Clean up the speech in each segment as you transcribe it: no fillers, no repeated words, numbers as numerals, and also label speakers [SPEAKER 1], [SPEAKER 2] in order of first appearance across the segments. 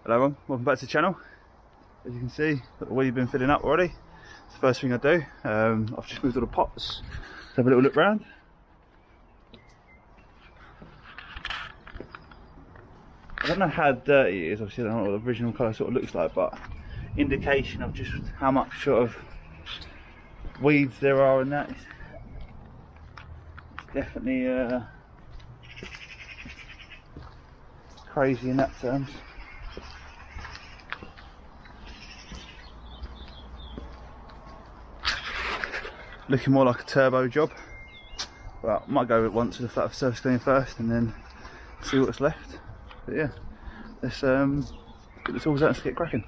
[SPEAKER 1] Hello everyone, welcome back to the channel. As you can see, we've been filling up already. It's the first thing I do. I've just moved all the pots. Let's have a little look round. I don't know how dirty it is, obviously I don't know what the original colour sort of looks like, but indication of just how much sort of weeds there are in that. It's definitely crazy in that terms. Looking more like a turbo job. Well, I might go once with a flat surface clean first and then see what's left. But yeah, let's get the tools out and get cracking.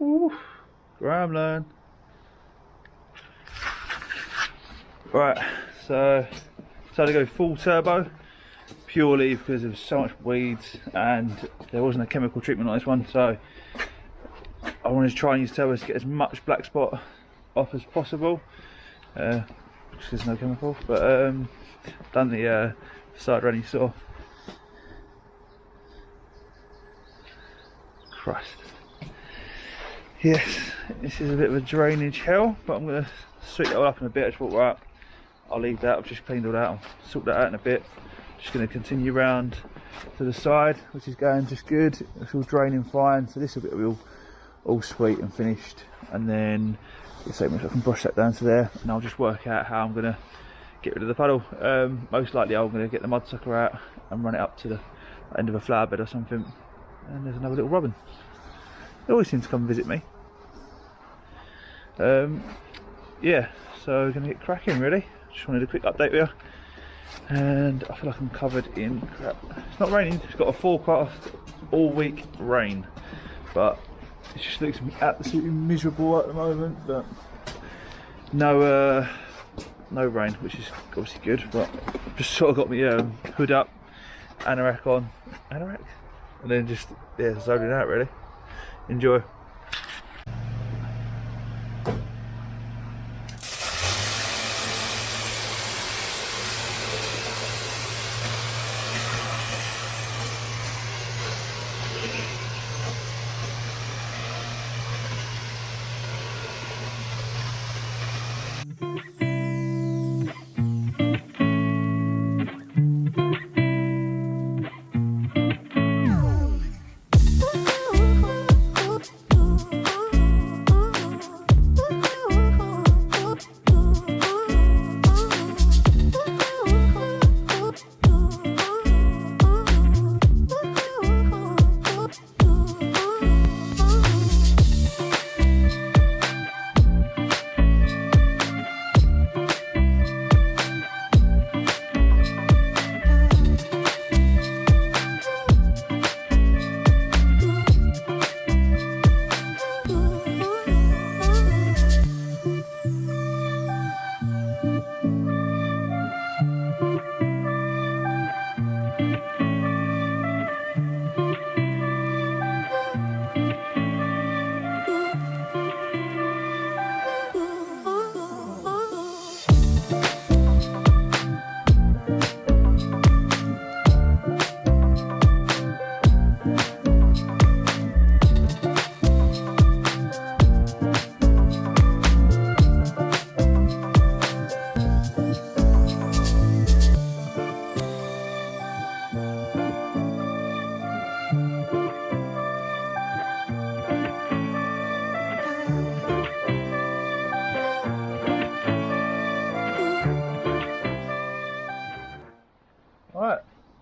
[SPEAKER 1] Oof, Grime learn. Right, so decided to go full turbo purely because there was so much weeds and there wasn't a chemical treatment on this one, so I wanted to try and use turbo to get as much black spot off as possible. because there's no chemical. But done the side run you saw. Christ. Yes, this is a bit of a drainage hell, but I'm going to sweep that all up in a bit. I just thought, right, I'll leave that. I've just cleaned all that. I'll sort that out in a bit. Just going to continue round to the side, which is going just good. It's all draining fine, so this will be all sweet and finished. And then so much I can brush that down to there, and I'll just work out how I'm going to get rid of the puddle. Most likely I'm going to get the mud sucker out and run it up to the end of a flower bed or something. And there's another little robin. They always seem to come and visit me. Yeah, so we're going to get cracking really. Just wanted a quick update with you. And I feel like I'm covered in crap. It's not raining, it's got a forecast all week rain. But it just looks absolutely miserable at the moment. But no rain, which is obviously good. But just sort of got my hood up, anorak on. Anorak? And then just, yeah, zoning out really. Enjoy.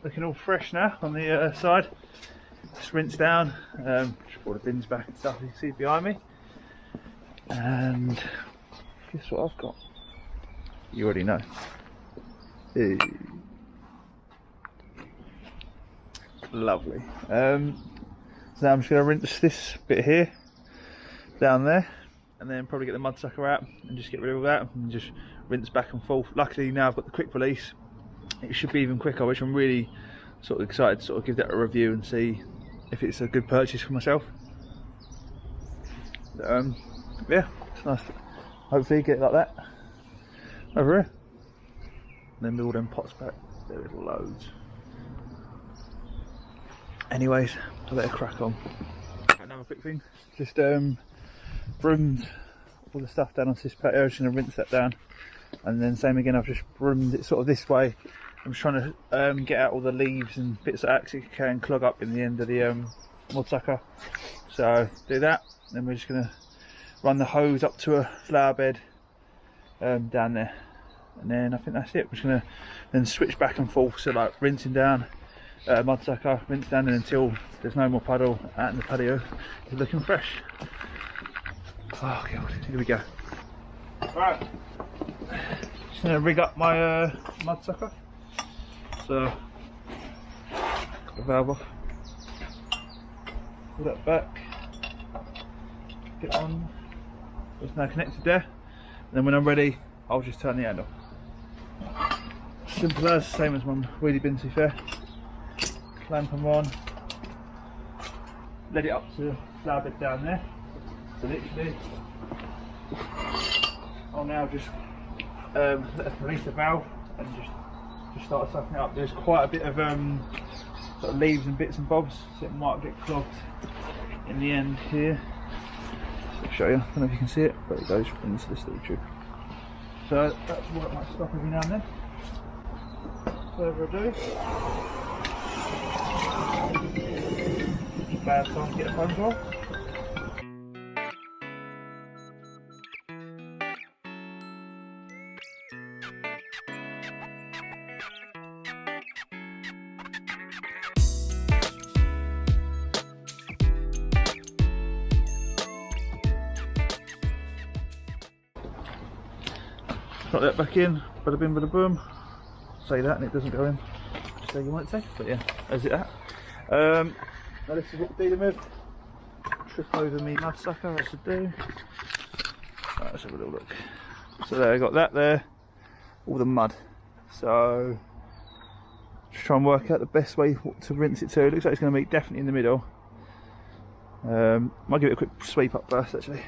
[SPEAKER 1] Looking all fresh now on the side. Just rinse down, just brought the bins back and stuff you can see behind me. And guess what I've got? You already know. Hey. Lovely. So now I'm just going to rinse this bit here, down there, and then probably get the mud sucker out and just get rid of all that and just rinse back and forth. Luckily now I've got the quick release. It should be even quicker, which I'm really sort of excited to sort of give that a review and see if it's a good purchase for myself. Yeah, it's nice to hopefully get it like that over here. And then build them pots back. There is loads. Anyways, I better crack on. Another quick thing, just broomed all the stuff down onto this patio. I'm just going to rinse that down, and then same again. I've just broomed it sort of this way. I'm just trying to get out all the leaves and bits that actually can clog up in the end of the mud sucker. So do that, then we're just going to run the hose up to a flower bed down there, and then I think that's it. We're just going to then switch back and forth, so like rinsing down mud sucker, rinse down, and until there's no more puddle out in the patio is looking fresh. Oh god, here we go. Right, just going to rig up my mud sucker. So, got the valve off, pull that back, get on, it's now connected there, and then when I'm ready I'll just turn the handle. Simple as, same as my wheelie bin to be fair. Clamp them on, let it up to the flower bed down there, so literally I'll now just release the valve and just start sucking it up. There's quite a bit of sort of leaves and bits and bobs, so it might get clogged in the end here. I'll show you. I don't know if you can see it, but it goes into this little tube. So that's what it might stop every now and then. Further ado, bad time to get a phone call. Drop that back in, bada bing bada boom. Say that and it doesn't go in. So you might say, but yeah, as it at. Now this is what we're dealing with. Trip over me mud sucker, I should do. Right, let's have a little look. So there, I got that there, all the mud. So just try and work out the best way to rinse it to. It looks like it's going to meet definitely in the middle. Might give it a quick sweep up first actually.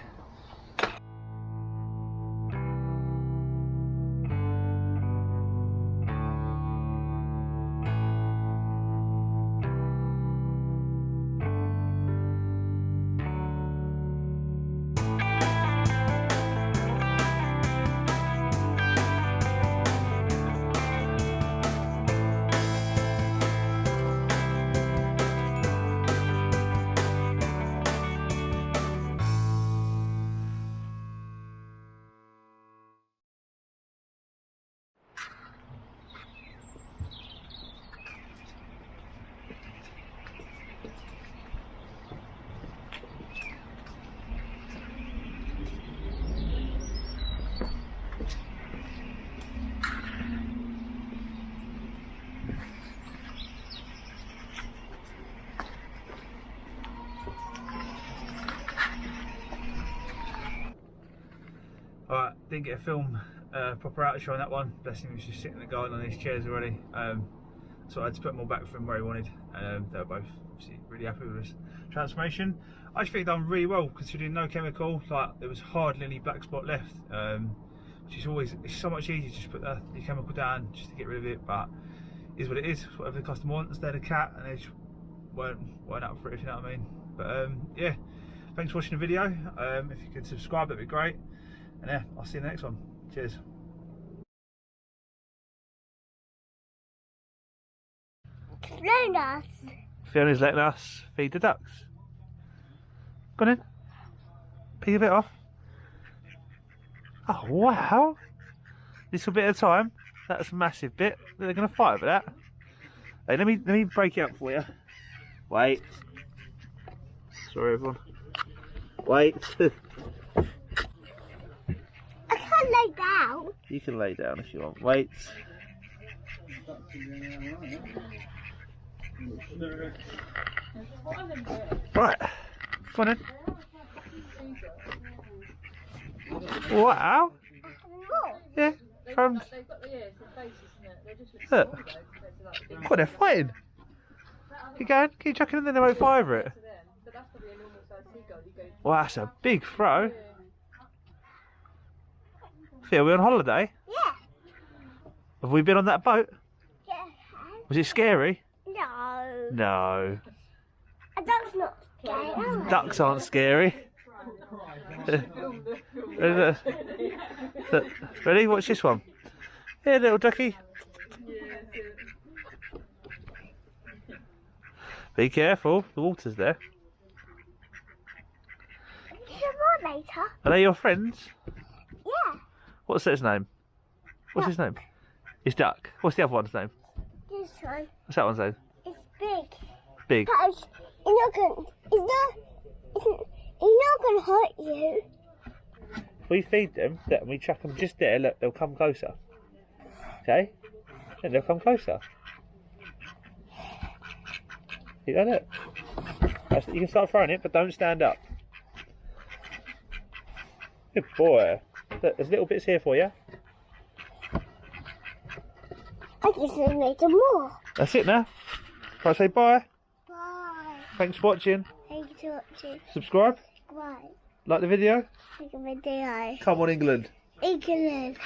[SPEAKER 1] Alright, didn't get a film proper outro on that one. Bless him, he was just sitting in the garden on his chairs already. So I had to put them all back for him where he wanted. They were both obviously really happy with this transformation. I actually think done really well considering no chemical, like there was hardly any black spot left. Which is always, it's so much easier to just put the chemical down just to get rid of it, but it is what it is. Whatever the customer wants, they're the cat and they just weren't up for it, if you know what I mean. But yeah, thanks for watching the video. If you could subscribe, that'd be great. And yeah, I'll see you in the next one. Cheers. Fiona's letting us feed the ducks. Go on in. Pee a bit off. Oh wow. Little bit of time. That's a massive bit. They're gonna fight over that. Hey, let me break it up for you. Wait. Sorry everyone. Wait.
[SPEAKER 2] Lay down.
[SPEAKER 1] You can lay down if you want. Wait. Right. Come on in. Wow. Yeah.
[SPEAKER 3] They've got the ears and faces, isn't it? They're just
[SPEAKER 1] Look. What, they're fighting? Keep going. Keep chucking in there, they won't fight over it.
[SPEAKER 3] But that's probably a normal size seagull.
[SPEAKER 1] Wow, that's a big throw. Are we on holiday?
[SPEAKER 2] Yeah.
[SPEAKER 1] Have we been on that boat?
[SPEAKER 2] Yeah.
[SPEAKER 1] Was it scary?
[SPEAKER 2] No.
[SPEAKER 1] No.
[SPEAKER 2] A duck's not scary.
[SPEAKER 1] Ducks aren't scary. Ready? Watch this one. Here, little ducky. Be careful, the water's there.
[SPEAKER 2] You can more later.
[SPEAKER 1] Are they your friends?
[SPEAKER 2] Yeah.
[SPEAKER 1] What's his name? What's his name? It's Duck. What's the other one's name?
[SPEAKER 2] This one.
[SPEAKER 1] What's that one's name?
[SPEAKER 2] It's big.
[SPEAKER 1] Big.
[SPEAKER 2] But it's not gonna hurt you.
[SPEAKER 1] If we feed them, and we chuck them just there, look, they'll come closer. Okay? And they'll come closer. See that, look? You can start throwing it, but don't stand up. Good boy. Look, there's little bits here for you.
[SPEAKER 2] I just made some more.
[SPEAKER 1] That's it now. Can I say bye?
[SPEAKER 2] Bye.
[SPEAKER 1] Thanks for watching.
[SPEAKER 2] Thanks for watching.
[SPEAKER 1] Subscribe.
[SPEAKER 2] Bye.
[SPEAKER 1] Like the video.
[SPEAKER 2] Like a video.
[SPEAKER 1] Come on, England.
[SPEAKER 2] England.